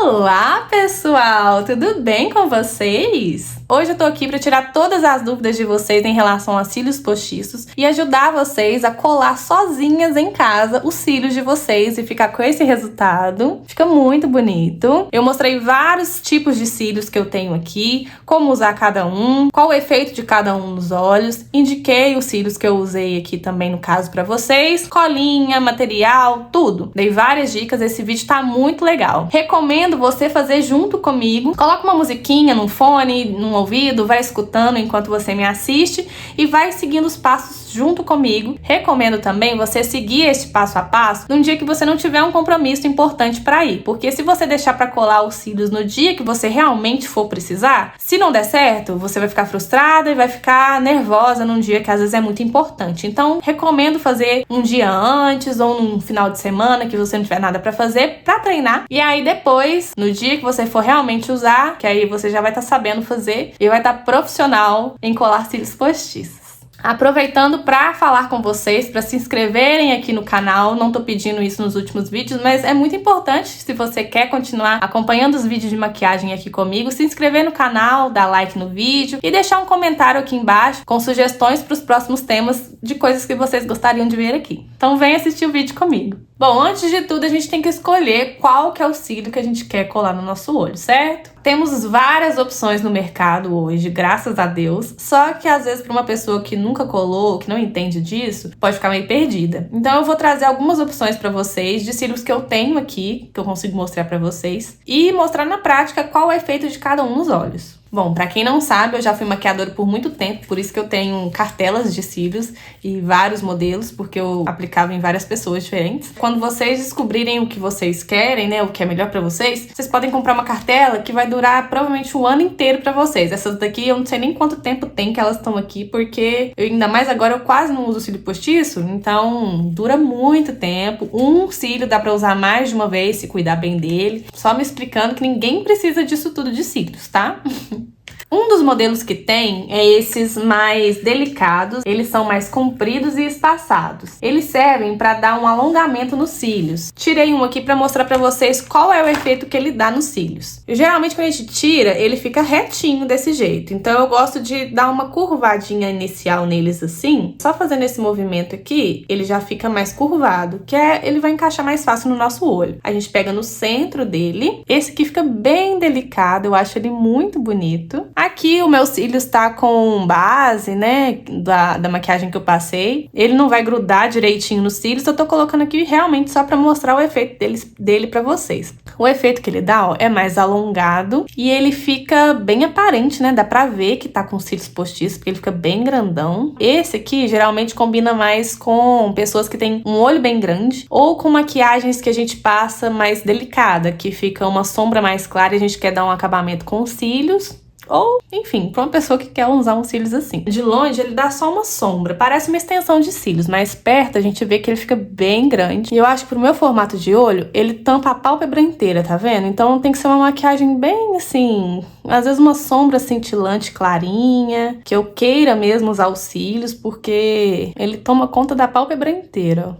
Olá, pessoal! Tudo bem com vocês? Hoje eu tô aqui para tirar todas as dúvidas de vocês em relação a cílios postiços e ajudar vocês a colar sozinhas em casa os cílios de vocês e ficar com esse resultado. Fica muito bonito. Eu mostrei vários tipos de cílios que eu tenho aqui, como usar cada um, qual o efeito de cada um nos olhos, indiquei os cílios que eu usei aqui também no caso para vocês, colinha, material, tudo. Dei várias dicas, esse vídeo tá muito legal. Recomendo você fazer junto comigo. Coloca uma musiquinha num fone, num ouvido, vai escutando enquanto você me assiste e vai seguindo os passos junto comigo. Recomendo também você seguir este passo a passo num dia que você não tiver um compromisso importante para ir, porque se você deixar para colar os cílios no dia que você realmente for precisar, se não der certo, você vai ficar frustrada e vai ficar nervosa num dia que às vezes é muito importante. Então, recomendo fazer um dia antes ou num final de semana que você não tiver nada para fazer, para treinar. E aí depois, no dia que você for realmente usar, que aí você já vai estar sabendo fazer e vai estar profissional em colar cílios postiços. Aproveitando para falar com vocês, para se inscreverem aqui no canal, não tô pedindo isso nos últimos vídeos, mas é muito importante, se você quer continuar acompanhando os vídeos de maquiagem aqui comigo, se inscrever no canal, dar like no vídeo e deixar um comentário aqui embaixo com sugestões para os próximos temas de coisas que vocês gostariam de ver aqui. Então vem assistir o vídeo comigo. Bom, antes de tudo a gente tem que escolher qual que é o cílio que a gente quer colar no nosso olho, certo? Temos várias opções no mercado hoje, graças a Deus, só que às vezes para uma pessoa que nunca colou, que não entende disso, pode ficar meio perdida. Então eu vou trazer algumas opções para vocês de cílios que eu tenho aqui, que eu consigo mostrar para vocês, e mostrar na prática qual é o efeito de cada um nos olhos. Bom, pra quem não sabe, eu já fui maquiadora por muito tempo, por isso que eu tenho cartelas de cílios e vários modelos, porque eu aplicava em várias pessoas diferentes. Quando vocês descobrirem o que vocês querem, né, o que é melhor pra vocês, vocês podem comprar uma cartela que vai durar provavelmente um ano inteiro pra vocês. Essas daqui eu não sei nem quanto tempo tem que elas estão aqui, porque eu, ainda mais agora, eu quase não uso cílio postiço, então dura muito tempo. Um cílio dá pra usar mais de uma vez, se cuidar bem dele. Só me explicando que ninguém precisa disso tudo de cílios, tá? Um dos modelos que tem é esses mais delicados, eles são mais compridos e espaçados. Eles servem para dar um alongamento nos cílios. Tirei um aqui para mostrar para vocês qual é o efeito que ele dá nos cílios. Geralmente quando a gente tira, ele fica retinho desse jeito. Então eu gosto de dar uma curvadinha inicial neles assim. Só fazendo esse movimento aqui, ele já fica mais curvado, ele vai encaixar mais fácil no nosso olho. A gente pega no centro dele. Esse aqui fica bem delicado, eu acho ele muito bonito. Aqui o meu cílios tá com base, né, da maquiagem que eu passei. Ele não vai grudar direitinho nos cílios, eu tô colocando aqui realmente só pra mostrar o efeito dele pra vocês. O efeito que ele dá, ó, é mais alongado e ele fica bem aparente, né, dá pra ver que tá com cílios postiços, porque ele fica bem grandão. Esse aqui geralmente combina mais com pessoas que têm um olho bem grande ou com maquiagens que a gente passa mais delicada, que fica uma sombra mais clara e a gente quer dar um acabamento com os cílios. Ou, enfim, pra uma pessoa que quer usar uns cílios assim. De longe, ele dá só uma sombra. Parece uma extensão de cílios, mas perto a gente vê que ele fica bem grande. E eu acho que pro meu formato de olho, ele tampa a pálpebra inteira, tá vendo? Então tem que ser uma maquiagem bem, assim, às vezes uma sombra cintilante clarinha, que eu queira mesmo usar os cílios, porque ele toma conta da pálpebra inteira.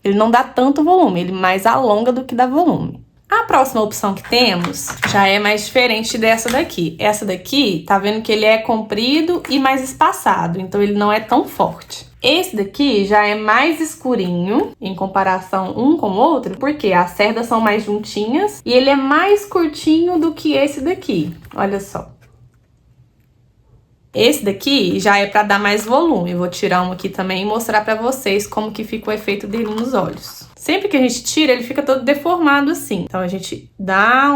Ele não dá tanto volume, ele mais alonga do que dá volume. A próxima opção que temos já é mais diferente dessa daqui. Essa daqui, tá vendo que ele é comprido e mais espaçado, então ele não é tão forte. Esse daqui já é mais escurinho em comparação um com o outro, porque as cerdas são mais juntinhas e ele é mais curtinho do que esse daqui. Olha só. Esse daqui já é para dar mais volume. Eu vou tirar um aqui também e mostrar para vocês como que fica o efeito dele nos olhos. Sempre que a gente tira, ele fica todo deformado assim. Então a gente dá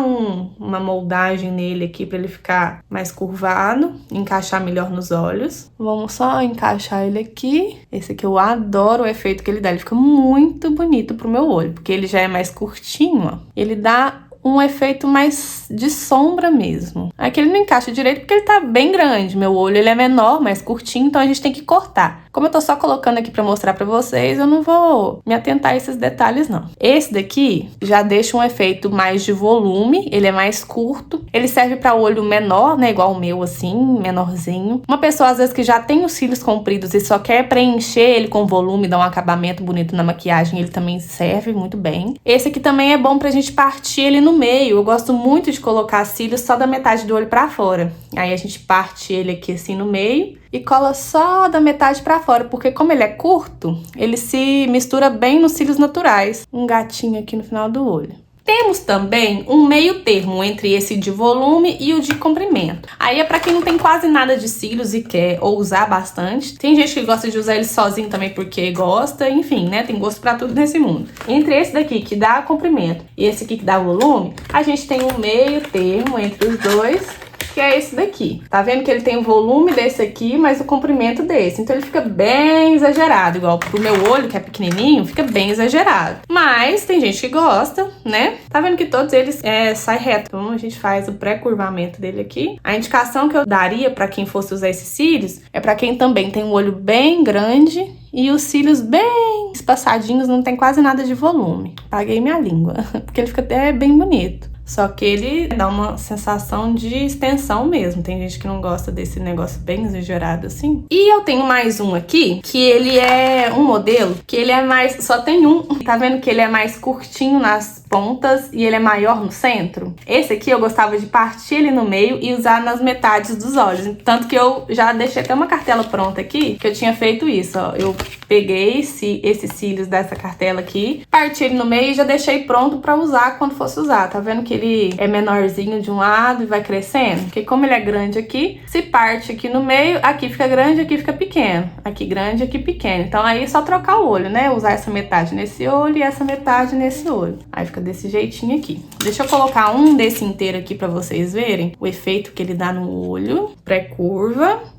uma moldagem nele aqui para ele ficar mais curvado, encaixar melhor nos olhos. Vamos só encaixar ele aqui. Esse aqui eu adoro o efeito que ele dá. Ele fica muito bonito pro meu olho, porque ele já é mais curtinho, ó. Ele dá um efeito mais de sombra mesmo. Aqui ele não encaixa direito porque ele tá bem grande. Meu olho ele é menor, mais curtinho, então a gente tem que cortar. Como eu tô só colocando aqui pra mostrar pra vocês, eu não vou me atentar a esses detalhes, não. Esse daqui já deixa um efeito mais de volume, ele é mais curto. Ele serve pra olho menor, né, igual o meu, assim, menorzinho. Uma pessoa, às vezes, que já tem os cílios compridos e só quer preencher ele com volume, dar um acabamento bonito na maquiagem, ele também serve muito bem. Esse aqui também é bom pra gente partir ele no meio. Eu gosto muito de colocar cílios só da metade do olho pra fora. Aí a gente parte ele aqui assim no meio e cola só da metade pra fora, porque como ele é curto, ele se mistura bem nos cílios naturais. Um gatinho aqui no final do olho. Temos também um meio termo entre esse de volume e o de comprimento. Aí é pra quem não tem quase nada de cílios e quer ou usar bastante. Tem gente que gosta de usar ele sozinho também porque gosta, enfim, né? Tem gosto pra tudo nesse mundo. Entre esse daqui que dá comprimento e esse aqui que dá volume, a gente tem um meio termo entre os dois, que é esse daqui. Tá vendo que ele tem o volume desse aqui, mas o comprimento desse. Então ele fica bem exagerado, igual pro meu olho, que é pequenininho, fica bem exagerado. Mas tem gente que gosta, né? Tá vendo que todos eles saem reto. Então a gente faz o pré-curvamento dele aqui. A indicação que eu daria pra quem fosse usar esses cílios é pra quem também tem um olho bem grande e os cílios bem espaçadinhos, não tem quase nada de volume. Paguei minha língua, porque ele fica até bem bonito. Só que ele dá uma sensação de extensão mesmo. Tem gente que não gosta desse negócio bem exagerado assim. E eu tenho mais um aqui, que ele é um modelo, que ele é mais... Só tem um. Tá vendo que ele é mais curtinho nas pontas e ele é maior no centro? Esse aqui eu gostava de partir ele no meio e usar nas metades dos olhos. Tanto que eu já deixei até uma cartela pronta aqui, que eu tinha feito isso, ó. Eu peguei esses cílios dessa cartela aqui, parti ele no meio e já deixei pronto pra usar quando fosse usar. Tá vendo que ele é menorzinho de um lado e vai crescendo? Porque como ele é grande aqui, se parte aqui no meio, aqui fica grande, aqui fica pequeno. Aqui grande, aqui pequeno. Então aí é só trocar o olho, né? Usar essa metade nesse olho e essa metade nesse olho. Aí fica desse jeitinho aqui. Deixa eu colocar um desse inteiro aqui pra vocês verem o efeito que ele dá no olho. Pré-curva.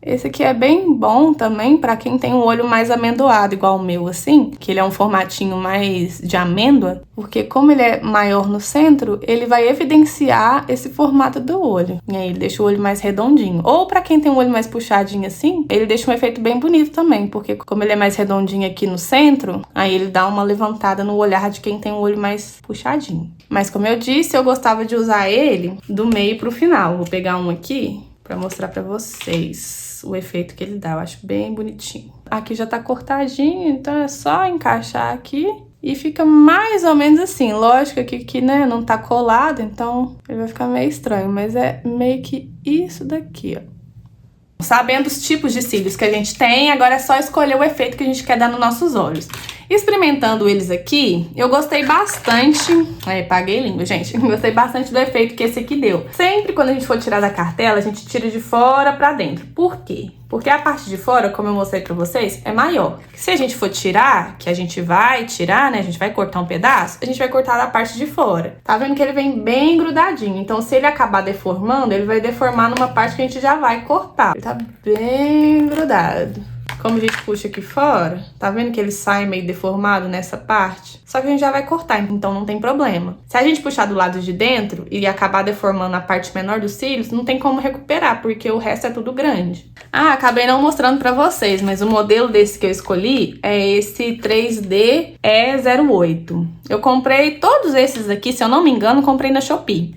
Esse aqui é bem bom também pra quem tem um olho mais amendoado, igual o meu, assim. Que ele é um formatinho mais de amêndoa. Porque como ele é maior no centro, ele vai evidenciar esse formato do olho. E aí ele deixa o olho mais redondinho. Ou pra quem tem um olho mais puxadinho assim, ele deixa um efeito bem bonito também. Porque como ele é mais redondinho aqui no centro, aí ele dá uma levantada no olhar de quem tem um olho mais puxadinho. Mas como eu disse, eu gostava de usar ele do meio pro final. Vou pegar um aqui pra mostrar pra vocês o efeito que ele dá. Eu acho bem bonitinho. Aqui já tá cortadinho, então é só encaixar aqui e fica mais ou menos assim. Lógico que né, não tá colado, então ele vai ficar meio estranho, mas é meio que isso daqui, ó. Sabendo os tipos de cílios que a gente tem, agora é só escolher o efeito que a gente quer dar nos nossos olhos. Experimentando eles aqui, eu gostei bastante... paguei língua, gente. Gostei bastante do efeito que esse aqui deu. Sempre quando a gente for tirar da cartela, a gente tira de fora pra dentro. Por quê? Porque a parte de fora, como eu mostrei pra vocês, é maior. Se a gente for tirar, que a gente vai tirar, né? A gente vai cortar um pedaço, a gente vai cortar da parte de fora. Tá vendo que ele vem bem grudadinho. Então, se ele acabar deformando, ele vai deformar numa parte que a gente já vai cortar. Ele tá bem grudado. Como a gente puxa aqui fora, tá vendo que ele sai meio deformado nessa parte? Só que a gente já vai cortar, então não tem problema. Se a gente puxar do lado de dentro e acabar deformando a parte menor dos cílios, não tem como recuperar, porque o resto é tudo grande. Ah, acabei não mostrando pra vocês, mas o modelo desse que eu escolhi é esse 3D E08. Eu comprei todos esses aqui, se eu não me engano, comprei na Shopee.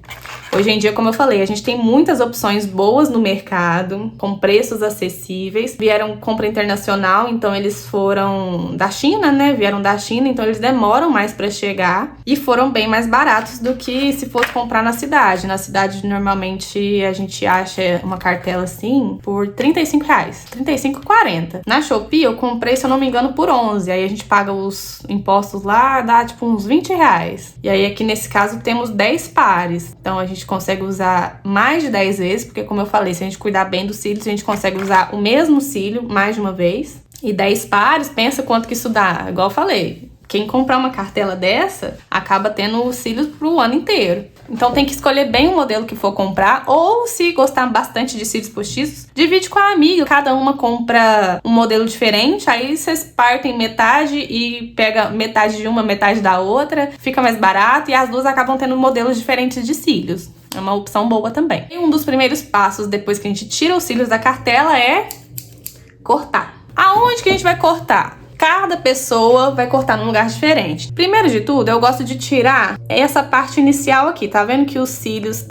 Hoje em dia, como eu falei, a gente tem muitas opções boas no mercado, com preços acessíveis. Vieram compra internacional, então eles foram da China, né? Vieram da China, então eles demoram mais para chegar e foram bem mais baratos do que se fosse comprar na cidade. Na cidade, normalmente, a gente acha uma cartela assim por R$35, R$35,40. Na Shopee, eu comprei, se eu não me engano, por 11. Aí a gente paga os impostos lá, dá tipo uns R$20. E aí aqui nesse caso temos 10 pares. Então a gente consegue usar mais de 10 vezes, porque como eu falei, se a gente cuidar bem dos cílios, a gente consegue usar o mesmo cílio mais de uma vez. E 10 pares, pensa quanto que isso dá. Igual eu falei, quem comprar uma cartela dessa, acaba tendo os cílios pro ano inteiro. Então tem que escolher bem o modelo que for comprar, ou se gostar bastante de cílios postiços, divide com a amiga, cada uma compra um modelo diferente, aí vocês partem metade e pega metade de uma, metade da outra, fica mais barato e as duas acabam tendo modelos diferentes de cílios. É uma opção boa também. E um dos primeiros passos depois que a gente tira os cílios da cartela é cortar. Aonde que a gente vai cortar? Cada pessoa vai cortar num lugar diferente. Primeiro de tudo, eu gosto de tirar essa parte inicial aqui. Tá vendo que os cílios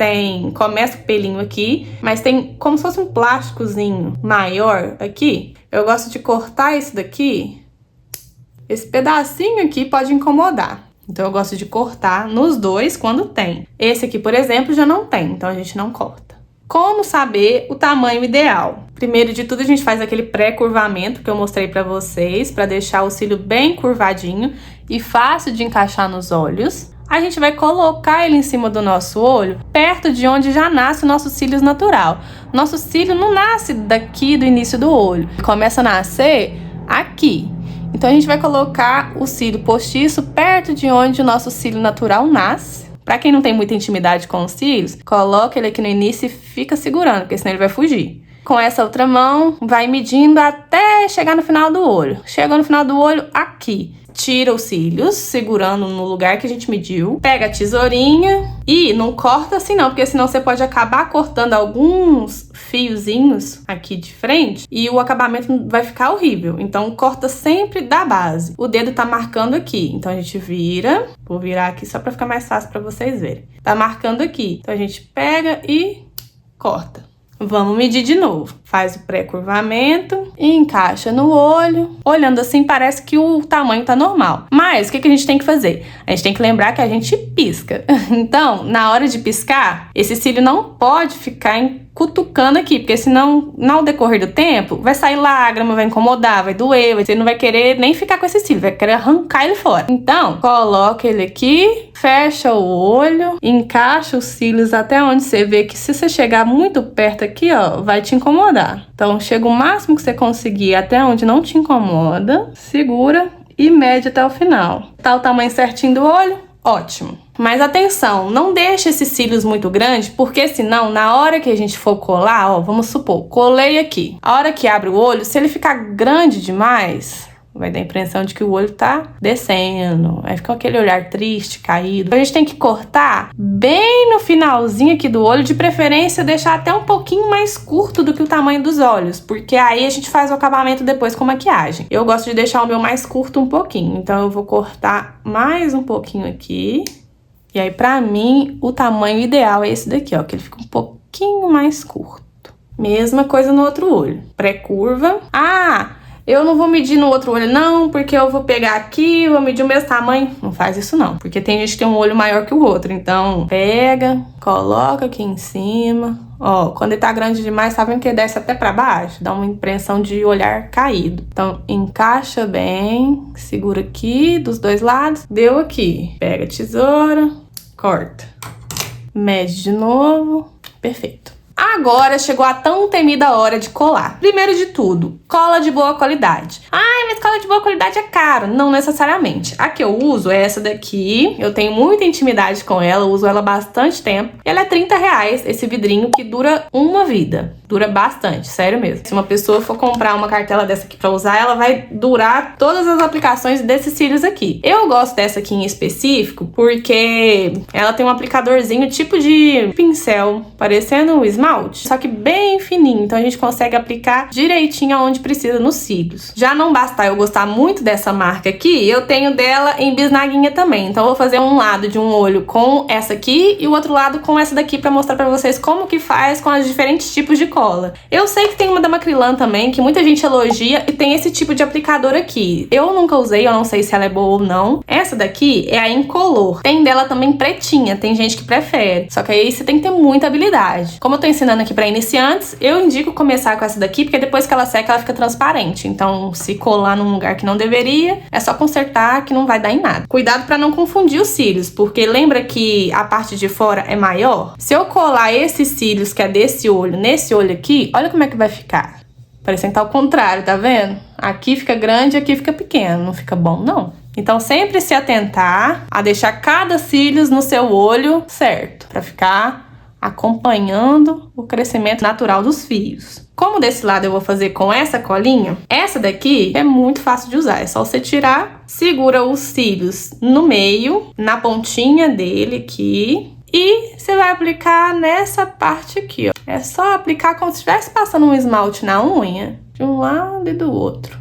começa o pelinho aqui, mas tem como se fosse um plásticozinho maior aqui. Eu gosto de cortar esse daqui. Esse pedacinho aqui pode incomodar. Então eu gosto de cortar nos dois quando tem. Esse aqui, por exemplo, já não tem, então a gente não corta. Como saber o tamanho ideal? Primeiro de tudo, a gente faz aquele pré-curvamento que eu mostrei pra vocês, pra deixar o cílio bem curvadinho e fácil de encaixar nos olhos. A gente vai colocar ele em cima do nosso olho, perto de onde já nasce o nosso cílios natural. Nosso cílio não nasce daqui do início do olho, começa a nascer aqui. Então a gente vai colocar o cílio postiço perto de onde o nosso cílio natural nasce. Pra quem não tem muita intimidade com os cílios, coloca ele aqui no início e fica segurando, porque senão ele vai fugir. Com essa outra mão, vai medindo até chegar no final do olho. Chegou no final do olho, aqui. Tira os cílios, segurando no lugar que a gente mediu. Pega a tesourinha e não corta assim não, porque senão você pode acabar cortando alguns fiozinhos aqui de frente e o acabamento vai ficar horrível. Então corta sempre da base. O dedo tá marcando aqui, então a gente vira. Vou virar aqui só pra ficar mais fácil pra vocês verem. Tá marcando aqui, então a gente pega e corta. Vamos medir de novo. Faz o pré-curvamento e encaixa no olho. Olhando assim, parece que o tamanho tá normal. Mas, o que a gente tem que fazer? A gente tem que lembrar que a gente pisca. Então, na hora de piscar, esse cílio não pode ficar cutucando aqui, porque senão, no decorrer do tempo, vai sair lágrima, vai incomodar, vai doer, você não vai querer nem ficar com esse cílio, vai querer arrancar ele fora. Então, coloca ele aqui, fecha o olho, encaixa os cílios até onde você vê que se você chegar muito perto aqui, ó, vai te incomodar. Então, chega o máximo que você conseguir até onde não te incomoda, segura e mede até o final. Tá o tamanho certinho do olho? Ótimo. Mas atenção, não deixe esses cílios muito grandes, porque senão, na hora que a gente for colar, ó, vamos supor, colei aqui. A hora que abre o olho, se ele ficar grande demais, vai dar a impressão de que o olho tá descendo. Aí fica aquele olhar triste, caído. A gente tem que cortar bem no finalzinho aqui do olho, de preferência deixar até um pouquinho mais curto do que o tamanho dos olhos, porque aí a gente faz o acabamento depois com maquiagem. Eu gosto de deixar o meu mais curto um pouquinho, então eu vou cortar mais um pouquinho aqui. E aí, pra mim, o tamanho ideal é esse daqui, ó, que ele fica um pouquinho mais curto. Mesma coisa no outro olho. Pré-curva. Ah, eu não vou medir no outro olho não, porque eu vou pegar aqui, vou medir o mesmo tamanho. Não faz isso não, porque tem gente que tem um olho maior que o outro. Então, pega, coloca aqui em cima. Ó, quando ele tá grande demais, tá vendo que ele desce até pra baixo? Dá uma impressão de olhar caído. Então, encaixa bem, segura aqui dos dois lados. Deu aqui. Pega a tesoura, corta. Mede de novo. Perfeito. Agora chegou a tão temida hora de colar. Primeiro de tudo, cola de boa qualidade. Ai, mas cola de boa qualidade é caro. Não necessariamente. A que eu uso é essa daqui. Eu tenho muita intimidade com ela, uso ela há bastante tempo. E ela é R$30, esse vidrinho que dura uma vida. Dura bastante, sério mesmo. Se uma pessoa for comprar uma cartela dessa aqui pra usar, ela vai durar todas as aplicações desses cílios aqui. Eu gosto dessa aqui em específico porque ela tem um aplicadorzinho tipo de pincel, parecendo um esmalte, só que bem fininho. Então a gente consegue aplicar direitinho aonde precisa nos cílios. Já não basta eu gostar muito dessa marca aqui, eu tenho dela em bisnaguinha também. Então eu vou fazer um lado de um olho com essa aqui e o outro lado com essa daqui pra mostrar pra vocês como que faz com os diferentes tipos de cola. Eu sei que tem uma da Macrilan também, que muita gente elogia, e tem esse tipo de aplicador aqui. Eu nunca usei, eu não sei se ela é boa ou não. Essa daqui é a Incolor. Tem dela também pretinha, tem gente que prefere. Só que aí você tem que ter muita habilidade. Como eu tô ensinando aqui pra iniciantes, eu indico começar com essa daqui, porque depois que ela seca, ela fica transparente. Então, se colar num lugar que não deveria, é só consertar que não vai dar em nada. Cuidado pra não confundir os cílios, porque lembra que a parte de fora é maior? Se eu colar esses cílios que é desse olho nesse olho aqui, olha como é que vai ficar. Parecendo que tá ao contrário, tá vendo? Aqui fica grande, aqui fica pequeno. Não fica bom, não. Então, sempre se atentar a deixar cada cílios no seu olho certo, pra ficar acompanhando o crescimento natural dos fios. Como desse lado eu vou fazer com essa colinha, essa daqui é muito fácil de usar. É só você tirar, segura os cílios no meio, na pontinha dele aqui, e você vai aplicar nessa parte aqui, ó. É só aplicar como se estivesse passando um esmalte na unha de um lado e do outro.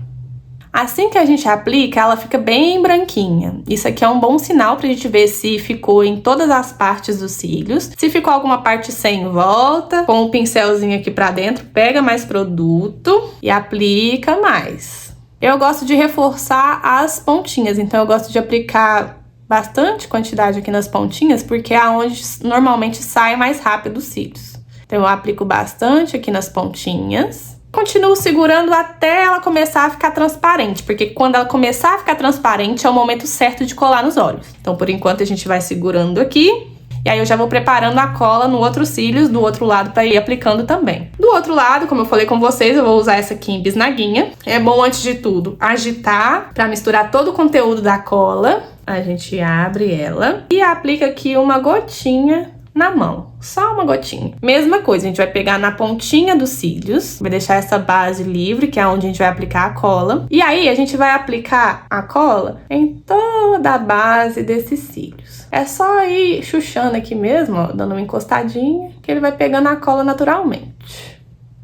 Assim que a gente aplica, ela fica bem branquinha. Isso aqui é um bom sinal pra gente ver se ficou em todas as partes dos cílios. Se ficou alguma parte sem, volta com o pincelzinho aqui pra dentro, pega mais produto e aplica mais. Eu gosto de reforçar as pontinhas, então eu gosto de aplicar bastante quantidade aqui nas pontinhas, porque é onde normalmente sai mais rápido os cílios. Então eu aplico bastante aqui nas pontinhas. Continuo segurando até ela começar a ficar transparente, porque quando ela começar a ficar transparente é o momento certo de colar nos olhos. Então, por enquanto, a gente vai segurando aqui. E aí eu já vou preparando a cola no outro cílios, do outro lado, para ir aplicando também. Do outro lado, como eu falei com vocês, eu vou usar essa aqui em bisnaguinha. É bom, antes de tudo, agitar para misturar todo o conteúdo da cola. A gente abre ela e aplica aqui uma gotinha na mão, só uma gotinha. Mesma coisa, a gente vai pegar na pontinha dos cílios, vai deixar essa base livre, que é onde a gente vai aplicar a cola. E aí, a gente vai aplicar a cola em toda a base desses cílios. É só ir chuchando aqui mesmo, ó, dando uma encostadinha, que ele vai pegando a cola naturalmente.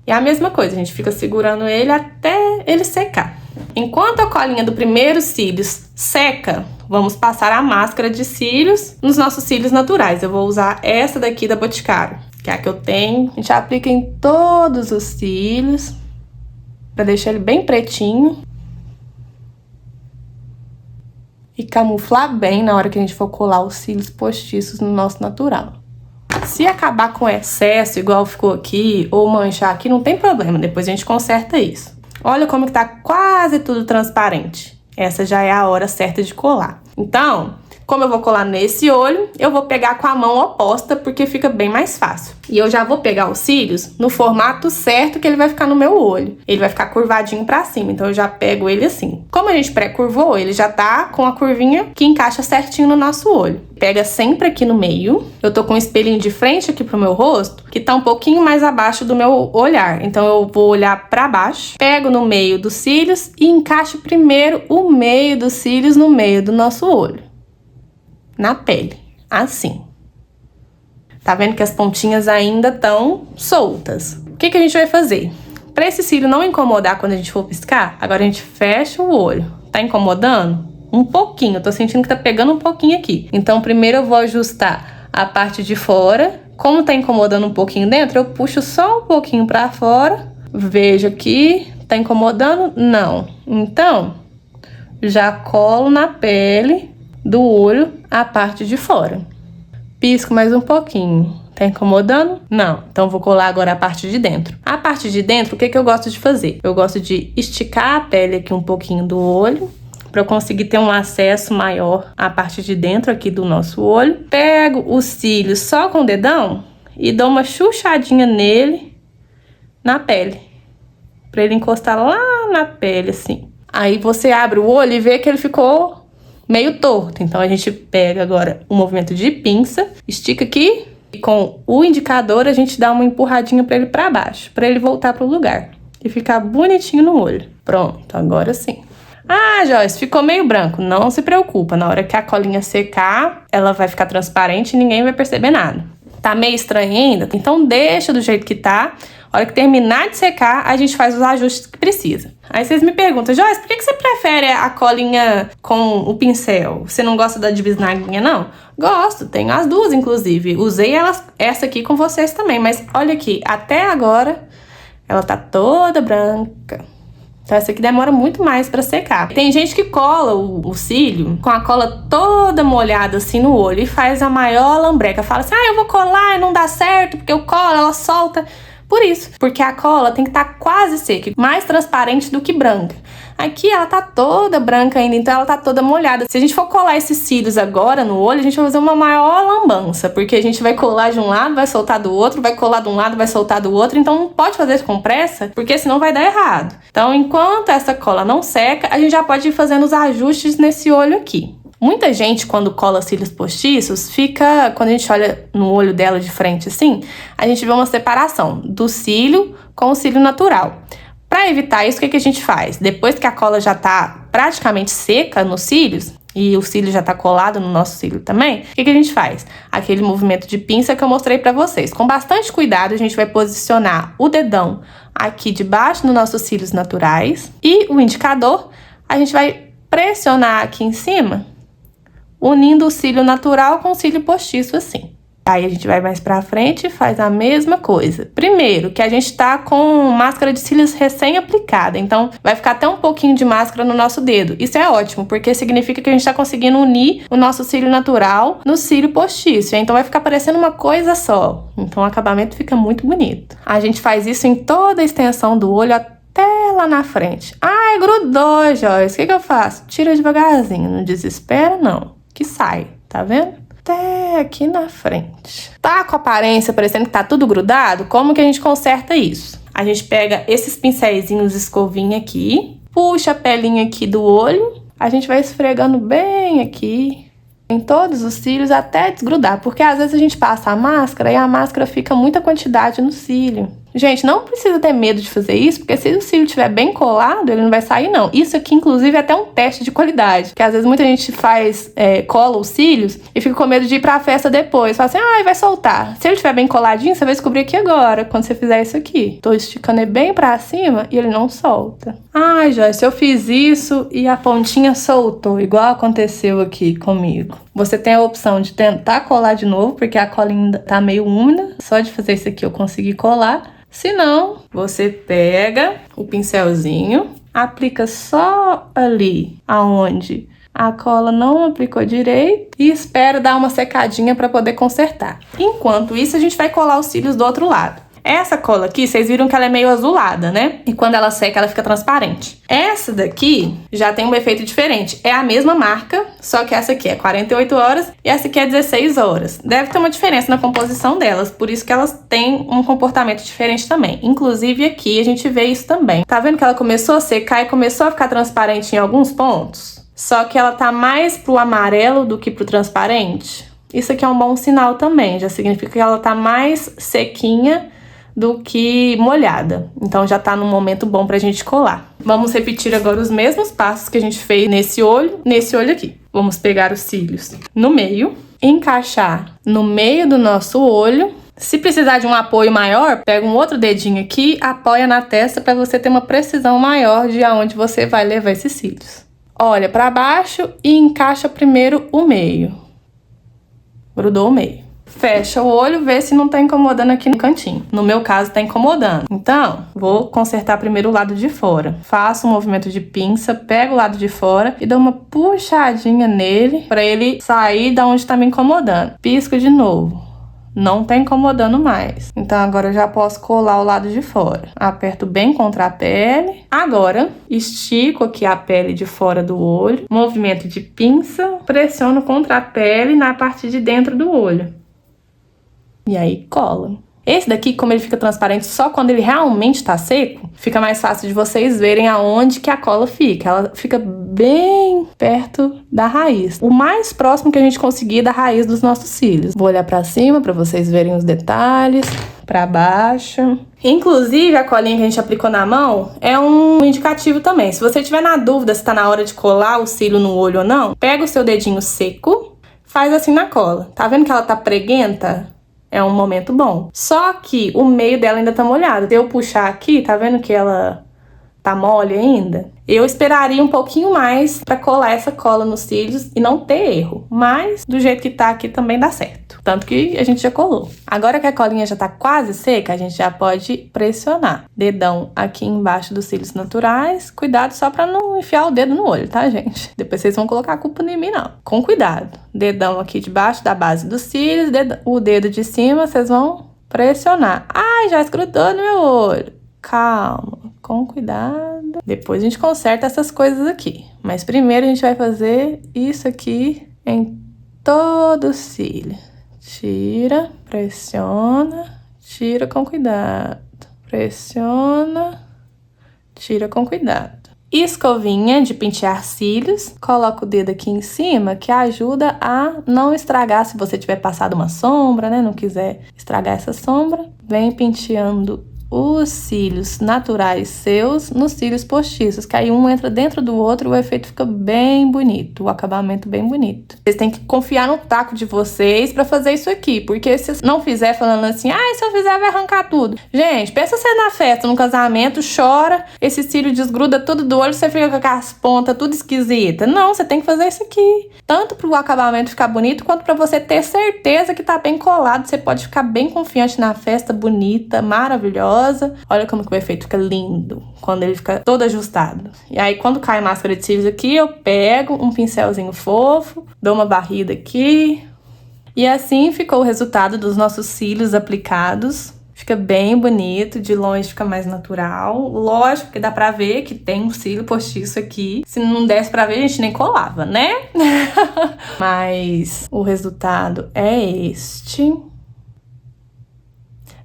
E a mesma coisa, a gente fica segurando ele até ele secar. Enquanto a colinha do primeiro cílios seca, vamos passar a máscara de cílios nos nossos cílios naturais. Eu vou usar essa daqui da Boticário, que é a que eu tenho. A gente aplica em todos os cílios, pra deixar ele bem pretinho. E camuflar bem na hora que a gente for colar os cílios postiços no nosso natural. Se acabar com excesso, igual ficou aqui, ou manchar aqui, não tem problema, depois a gente conserta isso. Olha como que tá quase tudo transparente. Essa já é a hora certa de colar. Então, como eu vou colar nesse olho, eu vou pegar com a mão oposta, porque fica bem mais fácil. E eu já vou pegar os cílios no formato certo que ele vai ficar no meu olho. Ele vai ficar curvadinho pra cima, então eu já pego ele assim. Como a gente pré-curvou, ele já tá com a curvinha que encaixa certinho no nosso olho. Pega sempre aqui no meio. Eu tô com um espelhinho de frente aqui pro meu rosto, que tá um pouquinho mais abaixo do meu olhar. Então eu vou olhar pra baixo, pego no meio dos cílios e encaixo primeiro o meio dos cílios no meio do nosso olho. Na pele, assim. Tá vendo que as pontinhas ainda estão soltas. O que a gente vai fazer? Pra esse cílio não incomodar quando a gente for piscar, agora a gente fecha o olho. Tá incomodando? Um pouquinho, eu tô sentindo que tá pegando um pouquinho aqui. Então, primeiro eu vou ajustar a parte de fora. Como tá incomodando um pouquinho dentro, eu puxo só um pouquinho pra fora. Vejo aqui, tá incomodando? Não. Então, já colo na pele do olho a parte de fora. Pisco mais um pouquinho. Tá incomodando? Não. Então vou colar agora a parte de dentro. A parte de dentro, o que eu gosto de fazer? Eu gosto de esticar a pele aqui um pouquinho do olho, para eu conseguir ter um acesso maior à parte de dentro aqui do nosso olho. Pego os cílios só com o dedão e dou uma chuchadinha nele, na pele, para ele encostar lá na pele, assim. Aí você abre o olho e vê que ele ficou meio torto. Então a gente pega agora o movimento de pinça, estica aqui e com o indicador a gente dá uma empurradinha para ele para baixo, para ele voltar pro lugar e ficar bonitinho no olho. Pronto, agora sim. Ah, Joyce, ficou meio branco. Não se preocupa, na hora que a colinha secar, ela vai ficar transparente e ninguém vai perceber nada. Tá meio estranho ainda? Então deixa do jeito que tá. A hora que terminar de secar, a gente faz os ajustes que precisa. Aí vocês me perguntam, Joyce, por que você prefere a colinha com o pincel? Você não gosta da de bisnaguinha, não? Gosto, tenho as duas, inclusive. Usei essa aqui com vocês também, mas olha aqui, até agora ela tá toda branca. Então essa aqui demora muito mais pra secar. Tem gente que cola o cílio com a cola toda molhada assim no olho e faz a maior lambreca. Fala assim, eu vou colar e não dá certo porque eu colo, ela solta. Por isso, porque a cola tem que estar quase seca, mais transparente do que branca. Aqui ela tá toda branca ainda, então ela tá toda molhada. Se a gente for colar esses cílios agora no olho, a gente vai fazer uma maior lambança, porque a gente vai colar de um lado, vai soltar do outro, vai colar de um lado, vai soltar do outro, então não pode fazer isso com pressa, porque senão vai dar errado. Então, enquanto essa cola não seca, a gente já pode ir fazendo os ajustes nesse olho aqui. Muita gente, quando cola cílios postiços, fica... Quando a gente olha no olho dela de frente assim, a gente vê uma separação do cílio com o cílio natural. Para evitar isso, o que a gente faz? Depois que a cola já tá praticamente seca nos cílios, e o cílio já tá colado no nosso cílio também, o que a gente faz? Aquele movimento de pinça que eu mostrei pra vocês. Com bastante cuidado, a gente vai posicionar o dedão aqui debaixo dos nossos cílios naturais e o indicador a gente vai pressionar aqui em cima, unindo o cílio natural com o cílio postiço assim. Aí a gente vai mais pra frente e faz a mesma coisa. Primeiro, que a gente tá com máscara de cílios recém-aplicada, então vai ficar até um pouquinho de máscara no nosso dedo. Isso é ótimo, porque significa que a gente tá conseguindo unir o nosso cílio natural no cílio postiço. Então vai ficar parecendo uma coisa só. Então o acabamento fica muito bonito. A gente faz isso em toda a extensão do olho até lá na frente. Ai, grudou, Joyce. O que eu faço? Tira devagarzinho, não desespera não, que sai, tá vendo? Até aqui na frente. Tá com a aparência parecendo que tá tudo grudado? Como que a gente conserta isso? A gente pega esses pincéisinhos escovinha aqui, puxa a pelinha aqui do olho, a gente vai esfregando bem aqui em todos os cílios até desgrudar, porque às vezes a gente passa a máscara e a máscara fica muita quantidade no cílio. Gente, não precisa ter medo de fazer isso, porque se o cílio estiver bem colado, ele não vai sair não. Isso aqui, inclusive, é até um teste de qualidade, que às vezes muita gente cola os cílios e fica com medo de ir pra festa depois. Fala assim, vai soltar. Se ele estiver bem coladinho, você vai descobrir aqui agora, quando você fizer isso aqui. Tô esticando ele bem pra cima e ele não solta. Ai, Joyce, eu fiz isso e a pontinha soltou, igual aconteceu aqui comigo. Você tem a opção de tentar colar de novo, porque a cola ainda tá meio úmida. Só de fazer isso aqui eu consegui colar. Se não, você pega o pincelzinho, aplica só ali aonde a cola não aplicou direito e espera dar uma secadinha para poder consertar. Enquanto isso, a gente vai colar os cílios do outro lado. Essa cola aqui, vocês viram que ela é meio azulada, né? E quando ela seca, ela fica transparente. Essa daqui já tem um efeito diferente. É a mesma marca, só que essa aqui é 48 horas e essa aqui é 16 horas. Deve ter uma diferença na composição delas, por isso que elas têm um comportamento diferente também. Inclusive aqui a gente vê isso também. Tá vendo que ela começou a secar e começou a ficar transparente em alguns pontos? Só que ela tá mais pro amarelo do que pro transparente. Isso aqui é um bom sinal também, já significa que ela tá mais sequinha do que molhada. Então já tá num momento bom pra gente colar. Vamos repetir agora os mesmos passos que a gente fez nesse olho aqui. Vamos pegar os cílios no meio, encaixar no meio do nosso olho. Se precisar de um apoio maior, pega um outro dedinho aqui, apoia na testa para você ter uma precisão maior de aonde você vai levar esses cílios. Olha para baixo e encaixa primeiro o meio. Grudou o meio. Fecha o olho, vê se não tá incomodando aqui no cantinho. No meu caso, tá incomodando. Então, vou consertar primeiro o lado de fora. Faço um movimento de pinça, pego o lado de fora e dou uma puxadinha nele pra ele sair da onde tá me incomodando. Pisco de novo. Não tá incomodando mais. Então agora eu já posso colar o lado de fora. Aperto bem contra a pele. Agora, estico aqui a pele de fora do olho. Movimento de pinça. Pressiono contra a pele na parte de dentro do olho. E aí cola. Esse daqui, como ele fica transparente só quando ele realmente tá seco, fica mais fácil de vocês verem aonde que a cola fica. Ela fica bem perto da raiz. O mais próximo que a gente conseguir da raiz dos nossos cílios. Vou olhar pra cima pra vocês verem os detalhes. Pra baixo. Inclusive, a colinha que a gente aplicou na mão é um indicativo também. Se você tiver na dúvida se tá na hora de colar o cílio no olho ou não, pega o seu dedinho seco, faz assim na cola. Tá vendo que ela tá preguenta? É um momento bom. Só que o meio dela ainda tá molhado. Se eu puxar aqui, tá vendo que ela tá mole ainda? Eu esperaria um pouquinho mais pra colar essa cola nos cílios e não ter erro. Mas do jeito que tá aqui também dá certo. Tanto que a gente já colou. Agora que a colinha já tá quase seca, a gente já pode pressionar. Dedão aqui embaixo dos cílios naturais. Cuidado só pra não enfiar o dedo no olho, tá, gente? Depois vocês vão colocar a culpa em mim, não. Com cuidado. Dedão aqui debaixo da base dos cílios. O dedo de cima, vocês vão pressionar. Ai, já esgrudou no meu olho. Calma, com cuidado. Depois a gente conserta essas coisas aqui. Mas primeiro a gente vai fazer isso aqui em todo o cílio. Tira, pressiona, tira com cuidado. Pressiona, tira com cuidado. Escovinha de pentear cílios. Coloca o dedo aqui em cima, que ajuda a não estragar se você tiver passado uma sombra, né? Não quiser estragar essa sombra. Vem penteando os cílios naturais seus nos cílios postiços, que aí um entra dentro do outro e o efeito fica bem bonito, o acabamento bem bonito. Vocês têm que confiar no taco de vocês pra fazer isso aqui, porque se não fizer falando assim, se eu fizer vai arrancar tudo. Gente, pensa você na festa, no casamento, chora, esse cílio desgruda tudo do olho, você fica com as pontas tudo esquisita. Não, você tem que fazer isso aqui. Tanto pro acabamento ficar bonito, quanto pra você ter certeza que tá bem colado. Você pode ficar bem confiante na festa, bonita, maravilhosa. Olha como que o efeito fica lindo, quando ele fica todo ajustado. E aí, quando cai a máscara de cílios aqui, eu pego um pincelzinho fofo, dou uma barrida aqui. E assim ficou o resultado dos nossos cílios aplicados. Fica bem bonito, de longe fica mais natural. Lógico que dá pra ver que tem um cílio postiço aqui. Se não desse pra ver, a gente nem colava, né? Mas o resultado é este.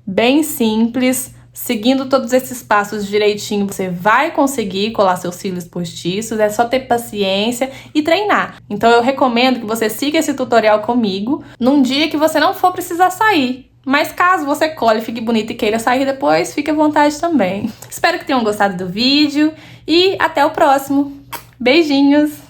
Bem simples. Seguindo todos esses passos direitinho, você vai conseguir colar seus cílios postiços. É só ter paciência e treinar. Então eu recomendo que você siga esse tutorial comigo num dia que você não for precisar sair. Mas caso você cole, fique bonito e queira sair depois, fique à vontade também. Espero que tenham gostado do vídeo e até o próximo. Beijinhos!